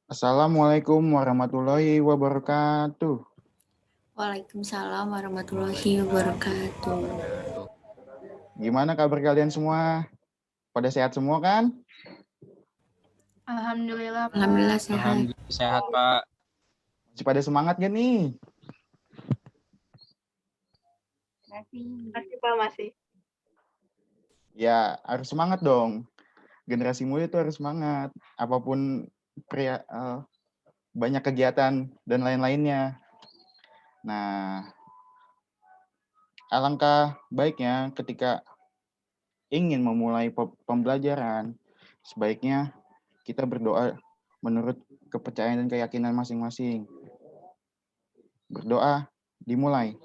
Assalamualaikum warahmatullahi wabarakatuh. Waalaikumsalam warahmatullahi wabarakatuh. Gimana kabar kalian semua? Pada sehat semua kan? Alhamdulillah, Pak. Alhamdulillah sehat. Alhamdulillah sehat, Pak. Masih pada semangat gak nih? Masih, Pak, masih. Ya, harus semangat dong. Generasi muda itu harus semangat. Apapun banyak kegiatan dan lain-lainnya. Nah, alangkah baiknya ketika ingin memulai pembelajaran, sebaiknya kita berdoa menurut kepercayaan dan keyakinan masing-masing. Berdoa dimulai.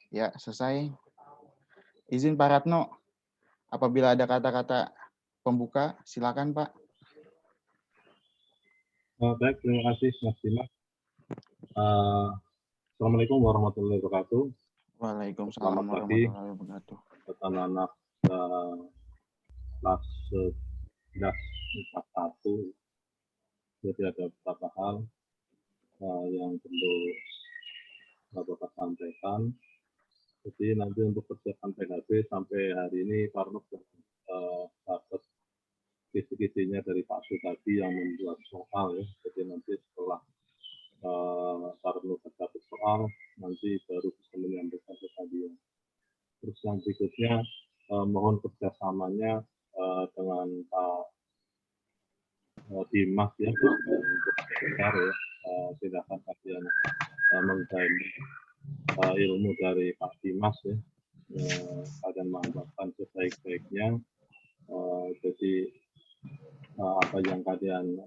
Ya, selesai. Izin Pak Ratno, apabila ada kata-kata pembuka, silakan Pak. Baik, terima kasih Mas Dimas. Assalamualaikum warahmatullahi wabarakatuh. Waalaikumsalam Selamat pagi, warahmatullahi wabarakatuh. anak-anak kelas 11 Jadi ada beberapa hal yang perlu Bapak sampaikan. Jadi nanti untuk persiapan PKB sampai hari ini Parno dapat kisi-kisinya dari Pak Su tadi yang membuat soal ya. Jadi nanti setelah Parno dapat soal, nanti baru bisa menyampaikan ke kalian. Terus yang berikutnya mohon kerjasamanya dengan Pak Dimas ya untuk besar ya. Silakan kalian menggali ilmu dari Pak Dimas ya. Kalian mengamalkan sebaik-baiknya. Jadi apa yang kalian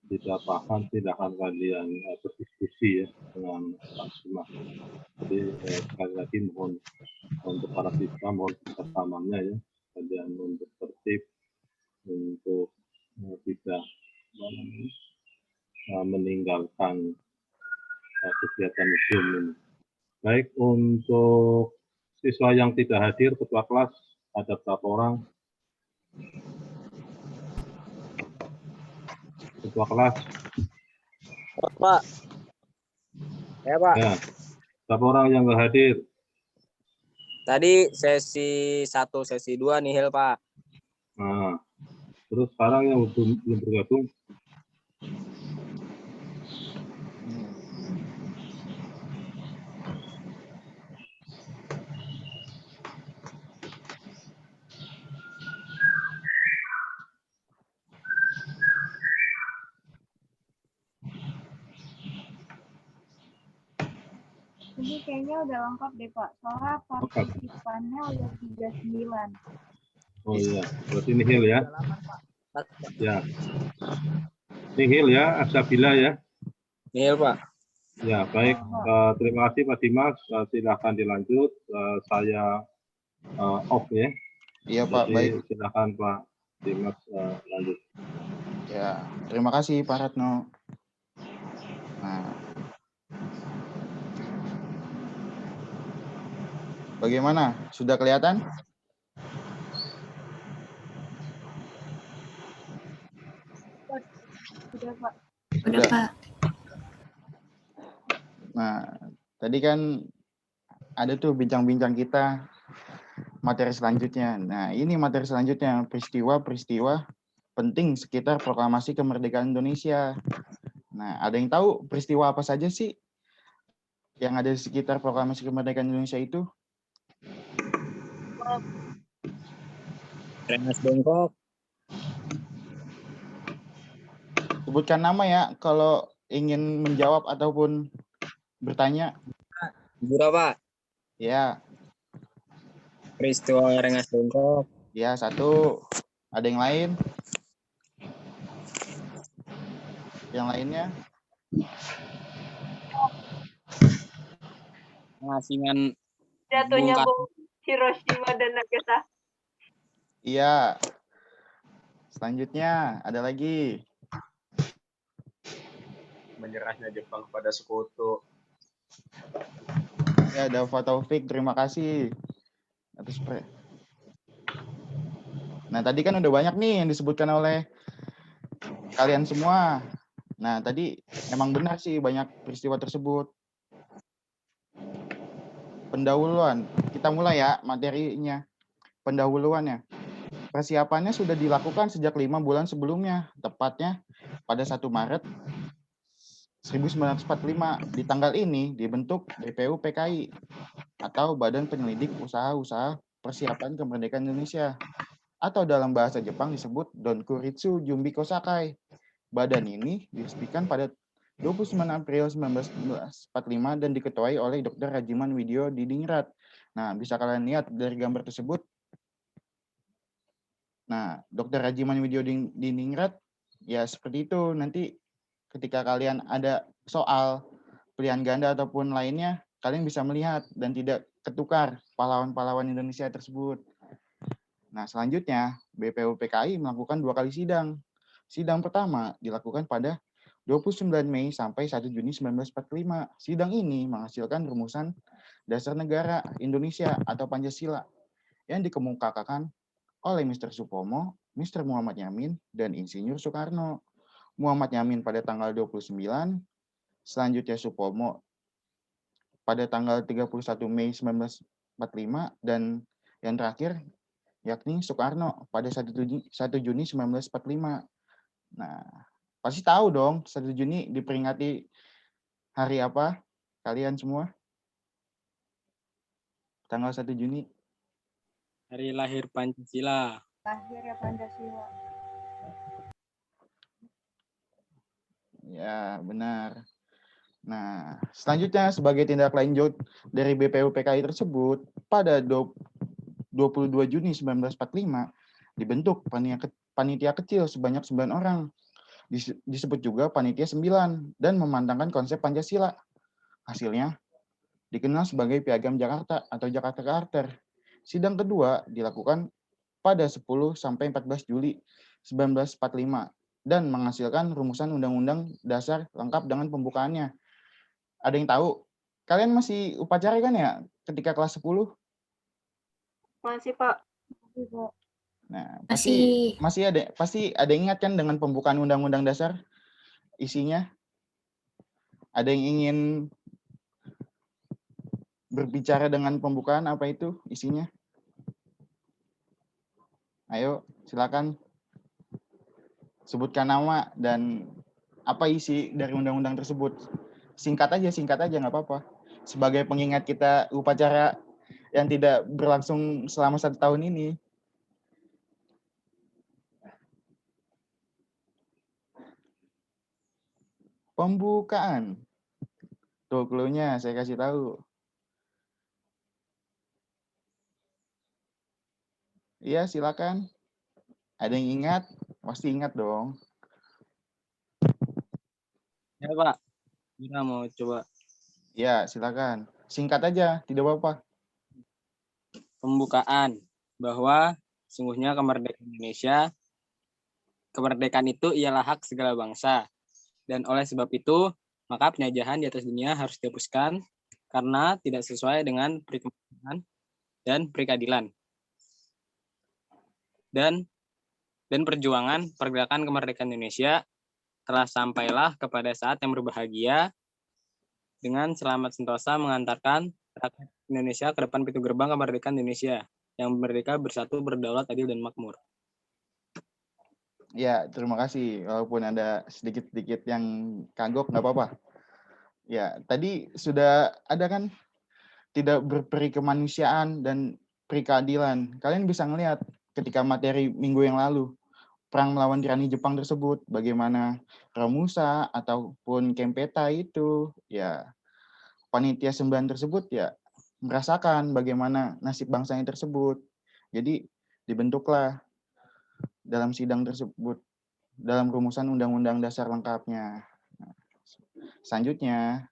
tidak paham, silahkan kalian berdiskusi ya dengan Pak Dimas. Jadi sekali lagi mohon untuk para siswa mohon kerjasamanya ya, kalian untuk tertib, untuk tidak meninggalkan kegiatan museum ini. Baik, untuk siswa yang tidak hadir, ketua kelas ada berapa orang? Ketua kelas. Pak. Ya, Pak. Ya, berapa orang yang nggak hadir? Tadi sesi 1, sesi 2 nihil, Pak. Nah, terus sekarang yang belum bergabung? Ini kayaknya udah lengkap deh, Pak. Soalnya partisipannya udah 39. Oh iya, berarti nihil ya? Ya. Nihil ya, Asabila ya? Nihil, Pak. Ya, baik. Terima kasih Pak Dimas. Silakan dilanjut. Saya off ya. Iya Pak, jadi, baik. silakan Pak Dimas lanjut. Ya, terima kasih Pak Ratno. Nah, bagaimana? Sudah kelihatan? Udah, Pak. Udah, Pak. Nah, tadi kan ada tuh bincang-bincang kita materi selanjutnya. Nah, ini materi selanjutnya, peristiwa-peristiwa penting sekitar proklamasi kemerdekaan Indonesia. Nah, ada yang tahu peristiwa apa saja sih yang ada di sekitar proklamasi kemerdekaan Indonesia itu? Rengas Bengkok. Sebutkan nama ya kalau ingin menjawab ataupun bertanya. Jura, Pak. Ya. Peristiwa Rengas Bengkok. Ya, satu. Ada yang lain? Yang lainnya? Pengasingan jatuhnya bom Hiroshima dan Nagasaki. Iya. Selanjutnya ada lagi. menyerahnya Jepang pada sekutu. Ya, Dava Taufik, terima kasih atas Nah, tadi kan udah banyak nih yang disebutkan oleh kalian semua. Nah, tadi emang benar sih banyak peristiwa tersebut. Pendahuluan, kita mulai ya materinya. Pendahuluannya. Persiapannya sudah dilakukan sejak 5 bulan sebelumnya, tepatnya pada 1 Maret 1945. Di tanggal ini dibentuk BPU PKI atau Badan Penyelidik Usaha-Usaha Persiapan Kemerdekaan Indonesia, atau dalam bahasa Jepang disebut Donkuritsu Jumbiko Sakai. Badan ini diresmikan pada 29 April 1945 dan diketuai oleh Dr. Rajiman Widyo Diningrat. Nah, bisa kalian lihat dari gambar tersebut. Nah, Dr. Rajiman Widyo Diningrat, ya seperti itu. Nanti ketika kalian ada soal pilihan ganda ataupun lainnya, kalian bisa melihat dan tidak ketukar pahlawan-pahlawan Indonesia tersebut. Nah, selanjutnya BPU PKI melakukan 2 kali sidang. Sidang pertama dilakukan pada 29 Mei sampai 1 Juni 1945. Sidang ini menghasilkan rumusan dasar negara Indonesia atau Pancasila yang dikemukakan oleh Mr. Supomo, Mr. Muhammad Yamin, dan Insinyur Soekarno. Muhammad Yamin pada tanggal 29, selanjutnya Supomo pada tanggal 31 Mei 1945, dan yang terakhir yakni Soekarno pada 1 Juni 1945. Nah, pasti tahu dong 1 Juni diperingati hari apa kalian semua? Tanggal 1 Juni. Hari lahir Pancasila. Lahir ya Pancasila. Ya, benar. Nah, selanjutnya sebagai tindak lanjut dari BPU PKI tersebut, pada 22 Juni 1945 dibentuk panitia kecil sebanyak 9 orang. Disebut juga panitia 9 dan memandangkan konsep Pancasila. Hasilnya dikenal sebagai Piagam Jakarta atau Jakarta Charter. Sidang kedua dilakukan pada 10 sampai 14 Juli 1945 dan menghasilkan rumusan Undang-Undang Dasar lengkap dengan pembukaannya. Ada yang tahu? Kalian masih upacara kan ya ketika kelas 10? Masih, Pak. Nah, Masih. pasti ada yang ingat kan dengan pembukaan Undang-Undang Dasar isinya? Ada yang ingin berbicara dengan pembukaan, apa itu isinya? Ayo, silakan sebutkan nama dan apa isi dari undang-undang tersebut. Singkat aja nggak apa-apa. Sebagai pengingat kita upacara yang tidak berlangsung selama 1 tahun ini. Pembukaan. Tuh clue-nya saya kasih tahu. Iya, silakan. Ada yang ingat? Pasti ingat dong. Ya, Pak. Kita mau coba. Ya, silakan. Singkat aja, tidak apa-apa. Pembukaan bahwa sungguhnya kemerdekaan itu ialah hak segala bangsa. Dan oleh sebab itu, maka penjajahan di atas dunia harus dihapuskan karena tidak sesuai dengan perkembangan dan peradilan. Dan perjuangan pergerakan kemerdekaan Indonesia telah sampailah kepada saat yang berbahagia dengan selamat sentosa mengantarkan rakyat Indonesia ke depan pintu gerbang kemerdekaan Indonesia yang merdeka, bersatu, berdaulat, adil, dan makmur. Ya, terima kasih. Walaupun ada sedikit-sedikit yang kagok, nggak apa-apa. Ya, tadi sudah ada kan tidak berperi kemanusiaan dan peri keadilan. Kalian bisa ngelihat ketika materi minggu yang lalu, perang melawan tirani Jepang tersebut, bagaimana Romusa ataupun Kempeta itu, ya panitia 9 tersebut ya merasakan bagaimana nasib bangsanya tersebut. Jadi dibentuklah dalam sidang tersebut dalam rumusan Undang-Undang Dasar lengkapnya. Selanjutnya,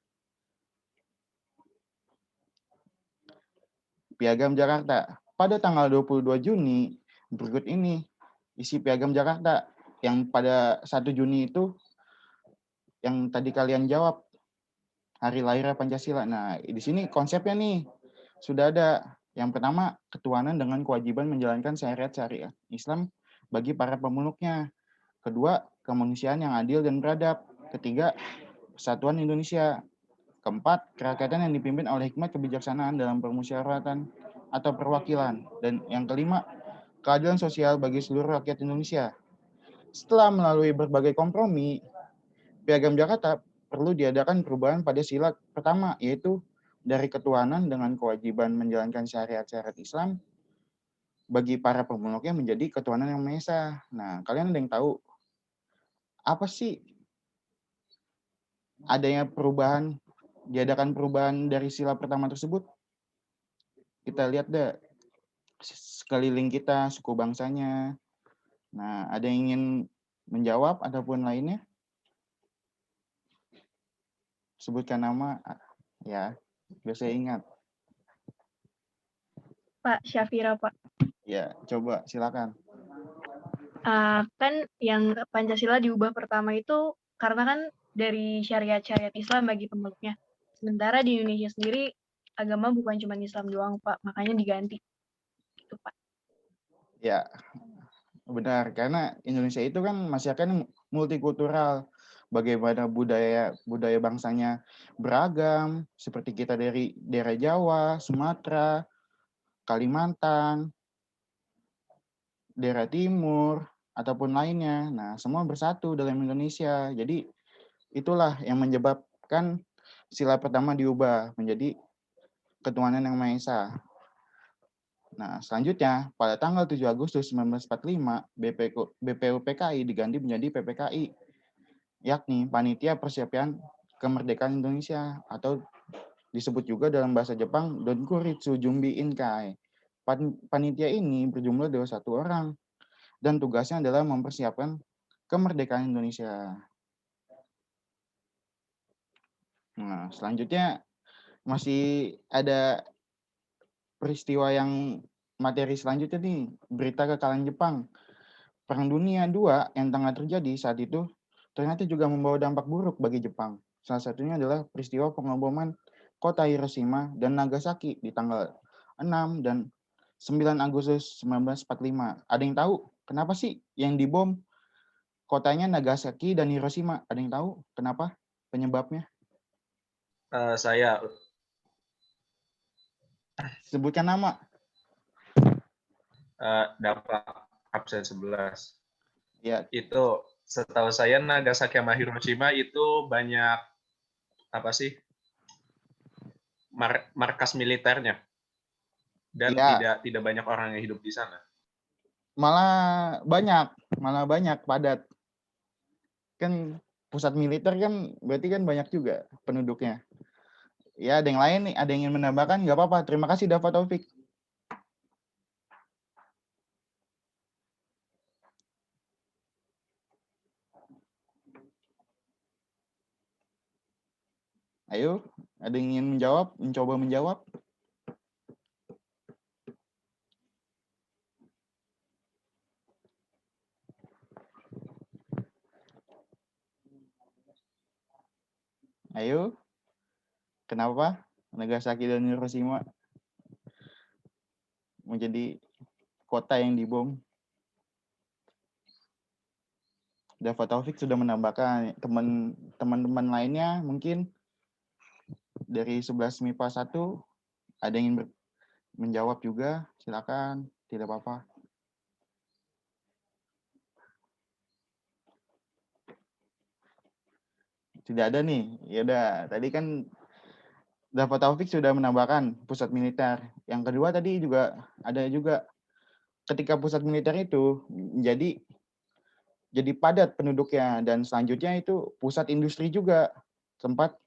Piagam Jakarta. Pada tanggal 22 Juni, berikut ini isi Piagam Jakarta yang pada 1 Juni itu yang tadi kalian jawab, hari lahirnya Pancasila. Nah, di sini konsepnya nih sudah ada. Yang pertama, ketuhanan dengan kewajiban menjalankan syariat Islam bagi para pemeluknya. Kedua, kemanusiaan yang adil dan beradab. Ketiga, persatuan Indonesia. Keempat, kerakyatan yang dipimpin oleh hikmat kebijaksanaan dalam permusyawaratan atau perwakilan. Dan yang kelima, keadilan sosial bagi seluruh rakyat Indonesia. Setelah melalui berbagai kompromi, Piagam Jakarta perlu diadakan perubahan pada sila pertama, yaitu dari ketuhanan dengan kewajiban menjalankan syariat-syariat Islam bagi para pemeluknya menjadi ketuhanan yang Maha Esa. Nah, kalian ada yang tahu apa sih adanya perubahan, diadakan perubahan dari sila pertama tersebut? Kita lihat deh sekeliling kita, suku bangsanya. Nah, ada yang ingin menjawab ataupun lainnya? Sebutkan nama, ya, biar saya ingat. Pak Syafira, Pak. Ya, coba silakan. Kan yang Pancasila diubah pertama itu karena kan dari syariat-syariat Islam bagi pemeluknya. Sementara di Indonesia sendiri agama bukan cuma Islam doang, Pak. Makanya diganti. Gitu, Pak. Ya, benar. Karena Indonesia itu kan masyarakat multikultural. Bagaimana budaya bangsanya beragam, seperti kita dari daerah Jawa, Sumatera, Kalimantan, daerah Timur, ataupun lainnya. Nah, semua bersatu dalam Indonesia. Jadi, itulah yang menyebabkan sila pertama diubah menjadi ketuhanan yang Maha Esa. Nah, selanjutnya, pada tanggal 7 Agustus 1945, BPUPKI diganti menjadi PPKI, yakni Panitia Persiapan Kemerdekaan Indonesia, atau disebut juga dalam bahasa Jepang, Donkuritsu Jumbi Inkai. Panitia ini berjumlah 21 orang, dan tugasnya adalah mempersiapkan kemerdekaan Indonesia. Nah, selanjutnya masih ada peristiwa yang materi selanjutnya nih, berita kekalahan Jepang. Perang Dunia II yang tengah terjadi saat itu ternyata juga membawa dampak buruk bagi Jepang. Salah satunya adalah peristiwa pengeboman kota Hiroshima dan Nagasaki di tanggal 6 dan 9 Agustus 1945. Ada yang tahu kenapa sih yang dibom kotanya Nagasaki dan Hiroshima? Ada yang tahu kenapa penyebabnya? Saya Sebutkan nama. dapat absen 11. Ya, Itu setahu saya Nagasaki sama Hiroshima itu banyak apa sih markas militernya dan ya, tidak banyak orang yang hidup di sana. malah banyak padat. Kan pusat militer kan berarti kan banyak juga penduduknya. Ya, ada yang lain nih, ada yang ingin menambahkan, nggak apa-apa. Terima kasih, Dafa Taufik. Ayo, ada yang ingin mencoba menjawab? Ayo, kenapa Nagasaki dan Hiroshima menjadi kota yang dibom? Dafa Taufik sudah menambahkan, teman-teman lainnya mungkin dari 11 MIPA 1 ada yang ingin menjawab juga, silakan, tidak apa-apa. Tidak ada nih. Ya udah, tadi kan Dafa Taufik sudah menambahkan pusat militer. Yang kedua tadi juga ada juga ketika pusat militer itu jadi padat penduduknya, dan selanjutnya itu pusat industri juga, tempat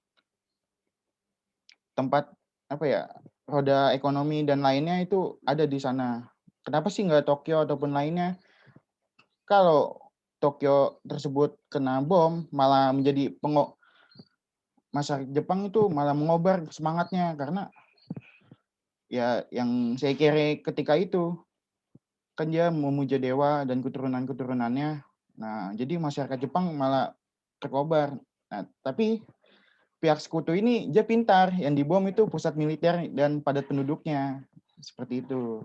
apa ya, roda ekonomi dan lainnya itu ada di sana. Kenapa sih nggak Tokyo ataupun lainnya? Kalau Tokyo tersebut kena bom, malah menjadi masyarakat Jepang itu malah mengobar semangatnya, karena ya yang saya kira ketika itu kan dia memuja dewa dan keturunan-keturunannya. Nah, jadi masyarakat Jepang malah terkobar. Nah, tapi pihak sekutu ini dia pintar, yang dibom itu pusat militer dan padat penduduknya. Seperti itu.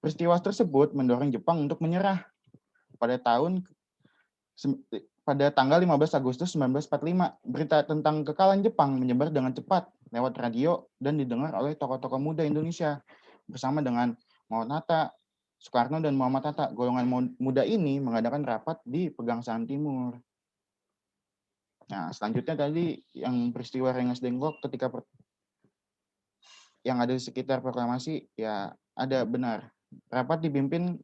Peristiwa tersebut mendorong Jepang untuk menyerah pada tanggal 15 Agustus 1945. Berita tentang kekalahan Jepang menyebar dengan cepat lewat radio dan didengar oleh tokoh-tokoh muda Indonesia bersama dengan Muhammad Hatta, Soekarno dan Muhammad Hatta. Golongan muda ini mengadakan rapat di Pegangsaan Timur. Nah, selanjutnya tadi yang peristiwa Rengas Dengklok ketika yang ada di sekitar proklamasi, ya ada benar. Rapat dipimpin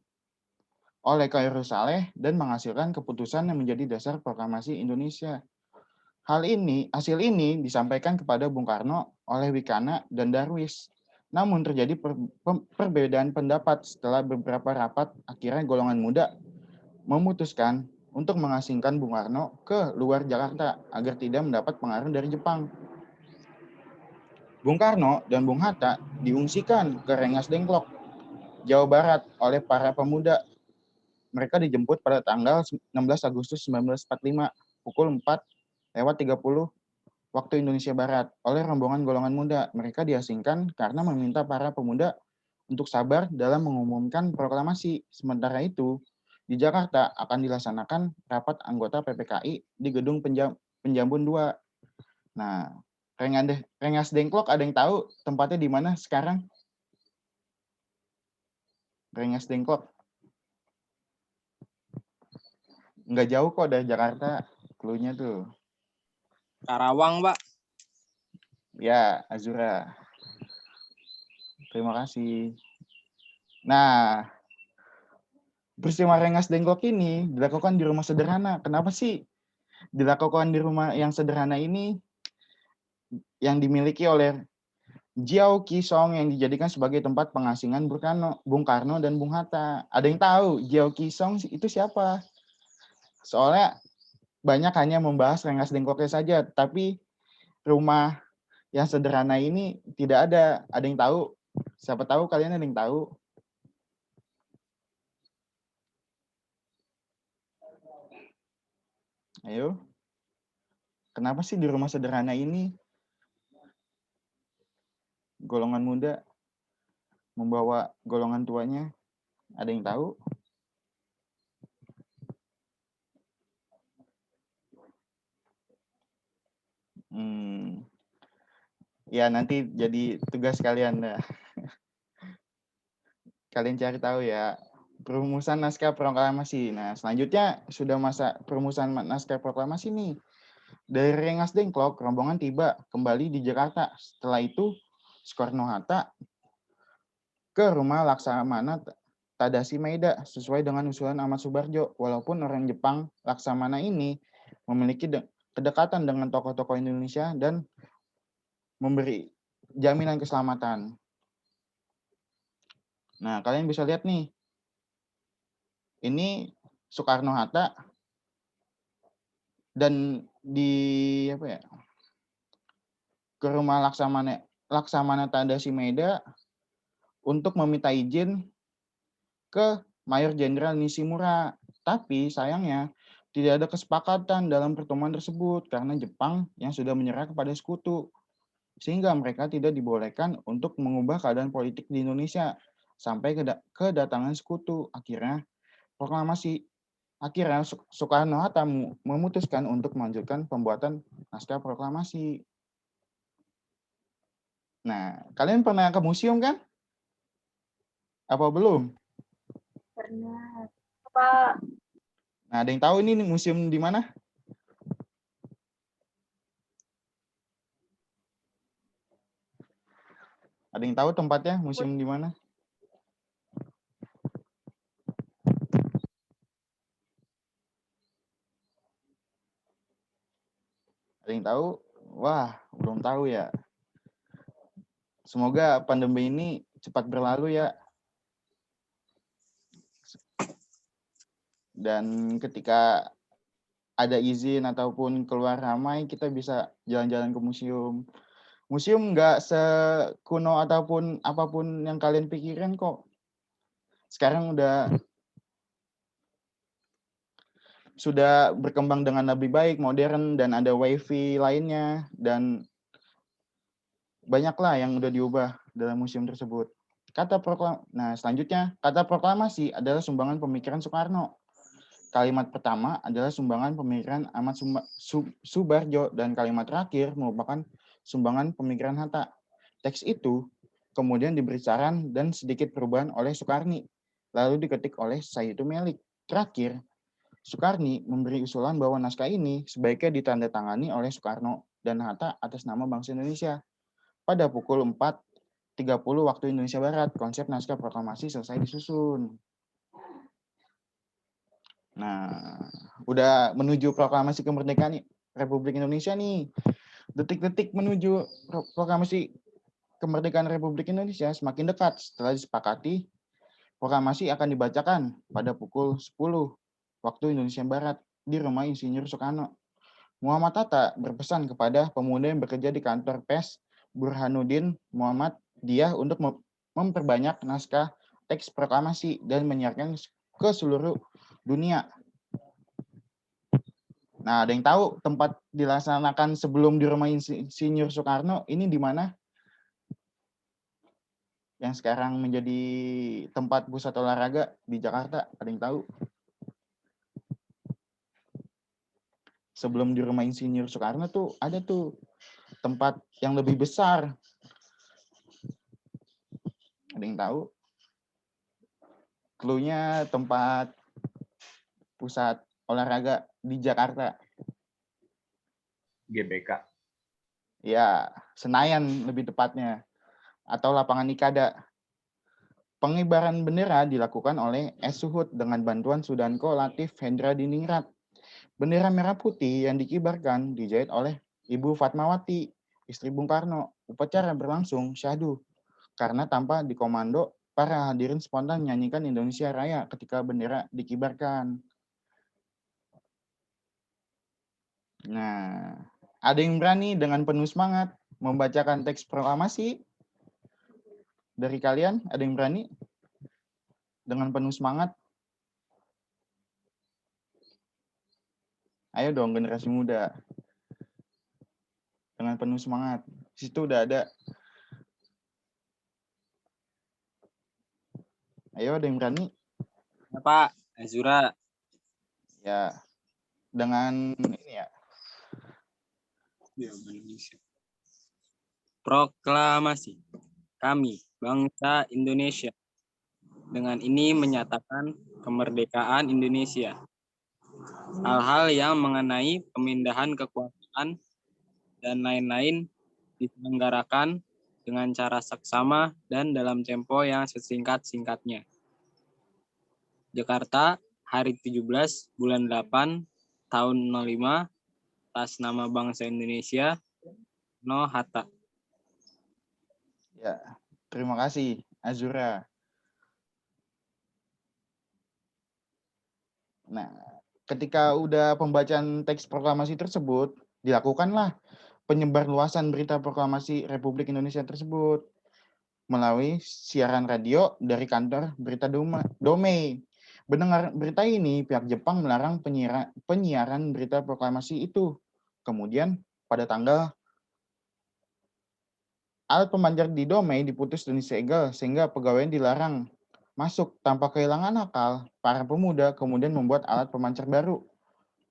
oleh Khairul Saleh dan menghasilkan keputusan yang menjadi dasar proklamasi Indonesia. Hasil ini disampaikan kepada Bung Karno oleh Wikana dan Darwis. Namun terjadi perbedaan pendapat setelah beberapa rapat. Akhirnya golongan muda memutuskan untuk mengasingkan Bung Karno ke luar Jakarta agar tidak mendapat pengaruh dari Jepang. Bung Karno dan Bung Hatta diungsikan ke Rengas Dengklok, Jawa Barat oleh para pemuda. Mereka dijemput pada tanggal 16 Agustus 1945 pukul 4:30 waktu Indonesia Barat oleh rombongan golongan muda. Mereka diasingkan karena meminta para pemuda untuk sabar dalam mengumumkan proklamasi. Sementara itu, di Jakarta akan dilaksanakan rapat anggota PPKI di Gedung Penjambun 2. Nah, Rengas Dengklok ada yang tahu tempatnya di mana sekarang? Rengas Dengklok. Nggak jauh kok dari Jakarta, clue-nya tuh. Karawang, Pak. Ya, Azura. Terima kasih. Nah, peristiwa Rengas Dengklok ini dilakukan di rumah sederhana. Kenapa sih dilakukan di rumah yang sederhana ini? Yang dimiliki oleh Jiao Qisong yang dijadikan sebagai tempat pengasingan Bung Karno dan Bung Hatta. Ada yang tahu Jiao Qisong itu siapa? Soalnya banyak hanya membahas Rengas Dengkloknya saja, tapi rumah yang sederhana ini tidak ada. Ada yang tahu? Siapa tahu kalian ada yang tahu? Ayo. Kenapa sih di rumah sederhana ini golongan muda membawa golongan tuanya? Ada yang tahu? Ya nanti jadi tugas kalian dah. Kalian cari tahu ya. Perumusan naskah proklamasi. Nah, selanjutnya sudah masa perumusan naskah proklamasi nih. Dari Rengas Dengklok, rombongan tiba kembali di Jakarta. Setelah itu, Soekarno-Hatta ke rumah Laksamana Tadashi Maeda sesuai dengan usulan Ahmad Subarjo. Walaupun orang Jepang, Laksamana ini memiliki kedekatan dengan tokoh-tokoh Indonesia dan memberi jaminan keselamatan. Nah, kalian bisa lihat nih. Ini Soekarno-Hatta dan ke rumah Laksamana Tadashi Maeda untuk meminta izin ke Mayor Jenderal Nishimura. Tapi sayangnya tidak ada kesepakatan dalam pertemuan tersebut karena Jepang yang sudah menyerah kepada sekutu. Sehingga mereka tidak dibolehkan untuk mengubah keadaan politik di Indonesia sampai kedatangan sekutu. Akhirnya Soekarno-Hatta memutuskan untuk melanjutkan pembuatan naskah proklamasi. Nah, kalian pernah ke museum kan? Apa belum? Pernah. Pak. Nah, ada yang tahu ini museum di mana? Ada yang tahu tempatnya, museum di mana? Ada yang tahu? Wah, belum tahu ya. Semoga pandemi ini cepat berlalu ya. Dan ketika ada izin ataupun keluar ramai, kita bisa jalan-jalan ke museum. Museum nggak sekuno ataupun apapun yang kalian pikirin kok. Sekarang udah sudah berkembang dengan lebih baik, modern, dan ada wifi lainnya, dan banyaklah yang udah diubah dalam museum tersebut. Nah, selanjutnya, kata proklamasi adalah sumbangan pemikiran Soekarno. Kalimat pertama adalah sumbangan pemikiran Ahmad Subarjo, dan kalimat terakhir merupakan sumbangan pemikiran Hatta. Teks itu kemudian diberi saran dan sedikit perubahan oleh Soekarni, lalu diketik oleh Sayyidu Melik. Terakhir, Soekarni memberi usulan bahwa naskah ini sebaiknya ditandatangani oleh Soekarno dan Hatta atas nama bangsa Indonesia. Pada pukul 4.30 waktu Indonesia Barat, konsep naskah proklamasi selesai disusun. Nah, udah menuju proklamasi kemerdekaan Republik Indonesia nih. Detik-detik menuju proklamasi kemerdekaan Republik Indonesia semakin dekat setelah disepakati proklamasi akan dibacakan pada pukul 10 waktu Indonesia Barat di rumah Insinyur Soekarno. Muhammad Hatta berpesan kepada pemuda yang bekerja di kantor PES Burhanuddin Muhammad Diyah untuk memperbanyak naskah teks proklamasi dan menyiarkan ke seluruh dunia. Nah, ada yang tahu tempat dilaksanakan sebelum di rumah Insinyur Soekarno ini di mana? Yang sekarang menjadi tempat pusat olahraga di Jakarta, ada yang tahu? Sebelum di rumah Insinyur Soekarno tuh ada tuh tempat yang lebih besar. Ada yang tahu? Clue-nya tempat pusat olahraga di Jakarta. GBK. Ya, Senayan lebih tepatnya. Atau lapangan Ikada. Pengibaran bendera dilakukan oleh S. Suhud dengan bantuan Sudanko Latif Hendra Diningrat. Bendera merah putih yang dikibarkan dijahit oleh Ibu Fatmawati, istri Bung Karno. Upacara berlangsung syahdu karena tanpa dikomando, para hadirin spontan menyanyikan Indonesia Raya ketika bendera dikibarkan. Nah, ada yang berani dengan penuh semangat membacakan teks proklamasi? Dari kalian, ada yang berani? Dengan penuh semangat? Ayo dong, generasi muda. Dengan penuh semangat. Di situ udah ada. Ayo, ada yang berani? Ya, Pak, Azura. Ya, dengan ini ya. Proklamasi. Kami, bangsa Indonesia, dengan ini menyatakan kemerdekaan Indonesia. Hal-hal yang mengenai pemindahan kekuasaan dan lain-lain diselenggarakan dengan cara seksama dan dalam tempo yang sesingkat-singkatnya. Jakarta, hari 17 bulan 8 tahun 05 atas nama bangsa Indonesia, No Hatta. Ya, terima kasih, Azura. Nah, ketika udah pembacaan teks proklamasi tersebut, dilakukanlah penyebarluasan berita proklamasi Republik Indonesia tersebut melalui siaran radio dari kantor berita Domei. Mendengar berita ini, pihak Jepang melarang penyiaran berita proklamasi itu. Kemudian pada tanggal alat pemancar di Domei diputus dan disegel sehingga pegawai dilarang masuk tanpa kehilangan akal. Para pemuda kemudian membuat alat pemancar baru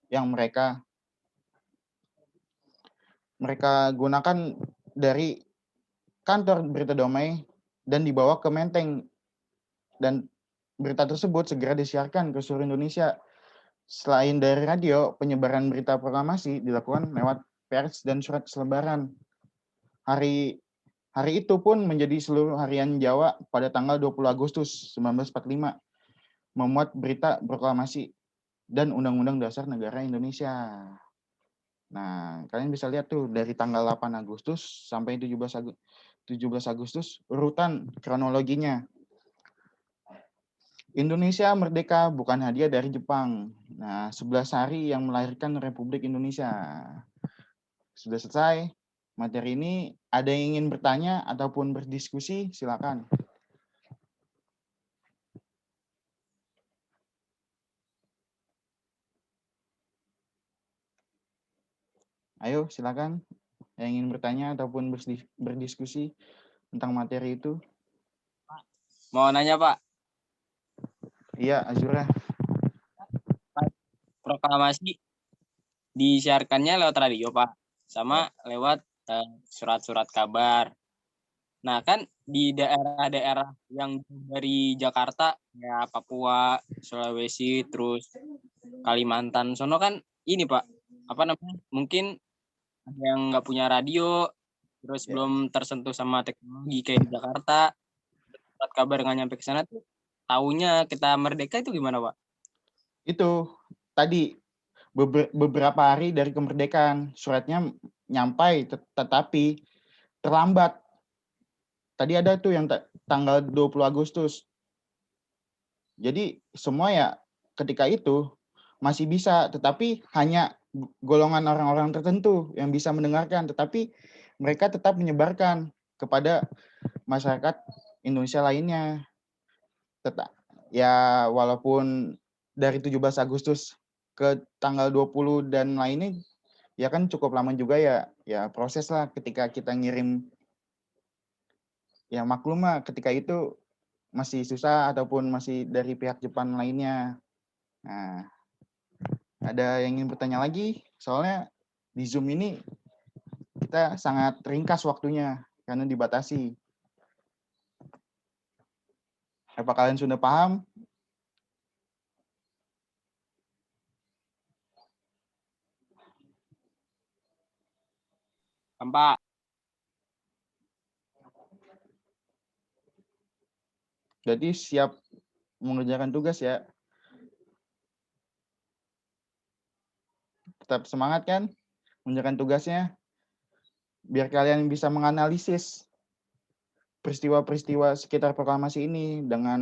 yang mereka gunakan dari kantor berita Domei dan dibawa ke Menteng, dan berita tersebut segera disiarkan ke seluruh Indonesia. Selain dari radio, penyebaran berita proklamasi dilakukan lewat pers dan surat selebaran. Hari itu pun menjadi seluruh harian Jawa pada tanggal 20 Agustus 1945, memuat berita proklamasi dan Undang-Undang Dasar Negara Indonesia. Nah, kalian bisa lihat tuh dari tanggal 8 Agustus sampai 17 Agustus urutan kronologinya. Indonesia merdeka bukan hadiah dari Jepang. Nah, 11 hari yang melahirkan Republik Indonesia. Sudah selesai materi ini. Ada yang ingin bertanya ataupun berdiskusi, silakan. Ayo silakan yang ingin bertanya ataupun berdiskusi tentang materi itu. Mau nanya Pak, Iya, Azura. proklamasi disiarkannya lewat radio Pak, sama lewat surat-surat kabar. Nah kan di daerah-daerah yang dari Jakarta, ya Papua, Sulawesi, terus Kalimantan, sono kan ini Pak, apa namanya? Mungkin ada yang nggak punya radio, terus belum tersentuh sama teknologi kayak di Jakarta. Surat kabar nggak nyampe ke sana tuh, taunya kita merdeka itu gimana Pak? Itu tadi beberapa hari dari kemerdekaan suratnya nyampai, tetapi terlambat. Tadi ada tuh yang tanggal 20 Agustus. Jadi semua ya ketika itu masih bisa, tetapi hanya golongan orang-orang tertentu yang bisa mendengarkan, tetapi mereka tetap menyebarkan kepada masyarakat Indonesia lainnya. Ya walaupun dari 17 Agustus ke tanggal 20 dan lainnya ya kan cukup lama juga ya proses lah ketika kita ngirim. Ya maklum lah ketika itu masih susah ataupun masih dari pihak Jepang lainnya. Nah, ada yang ingin bertanya lagi? Soalnya di Zoom ini kita sangat ringkas waktunya karena dibatasi. Apa kalian sudah paham? Pak. Jadi siap mengerjakan tugas ya. Tetap semangat kan mengerjakan tugasnya. Biar kalian bisa menganalisis peristiwa-peristiwa sekitar proklamasi ini dengan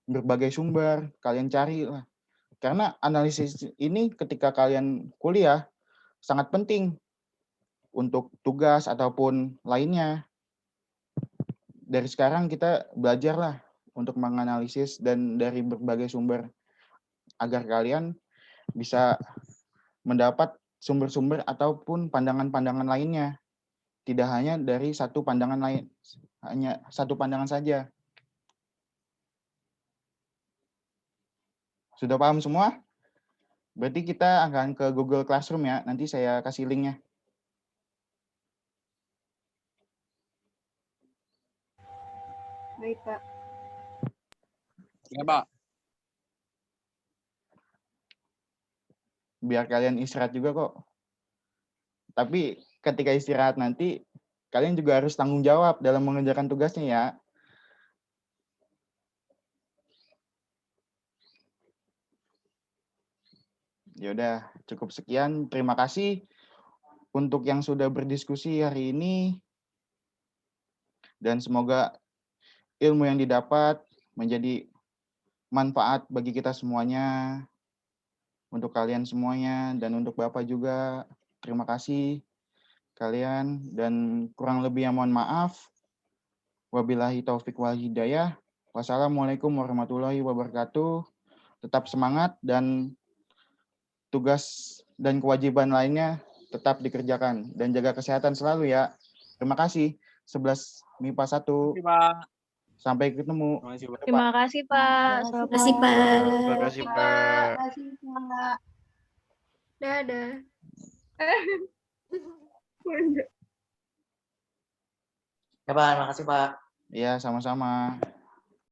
berbagai sumber. Kalian cari lah. Karena analisis ini ketika kalian kuliah sangat penting untuk tugas ataupun lainnya. Dari sekarang kita belajarlah untuk menganalisis dan dari berbagai sumber agar kalian bisa mendapat sumber-sumber ataupun pandangan-pandangan lainnya. Tidak hanya dari satu pandangan lain, hanya satu pandangan saja. Sudah paham semua? Berarti kita akan ke Google Classroom ya. Nanti saya kasih linknya. Baik, Pak. Ya Pak. Biar kalian istirahat juga kok. Tapi ketika istirahat nanti, kalian juga harus tanggung jawab dalam mengerjakan tugasnya ya. Ya udah, cukup sekian. Terima kasih untuk yang sudah berdiskusi hari ini. Dan semoga ilmu yang didapat menjadi manfaat bagi kita semuanya. Untuk kalian semuanya dan untuk Bapak juga. Terima kasih kalian dan kurang lebih mohon maaf. Wabillahi taufik wal hidayah. Wassalamualaikum warahmatullahi wabarakatuh. Tetap semangat dan tugas dan kewajiban lainnya tetap dikerjakan dan jaga kesehatan selalu ya. Terima kasih. 11 MIPA 1. Terima kasih Pak. Sampai ketemu. Terima kasih, Pak. Terima kasih, Pak. Terima kasih, Pak. Terima kasih, Pak. Dadah. Ya Pak, terima kasih Pak. Ya, sama-sama.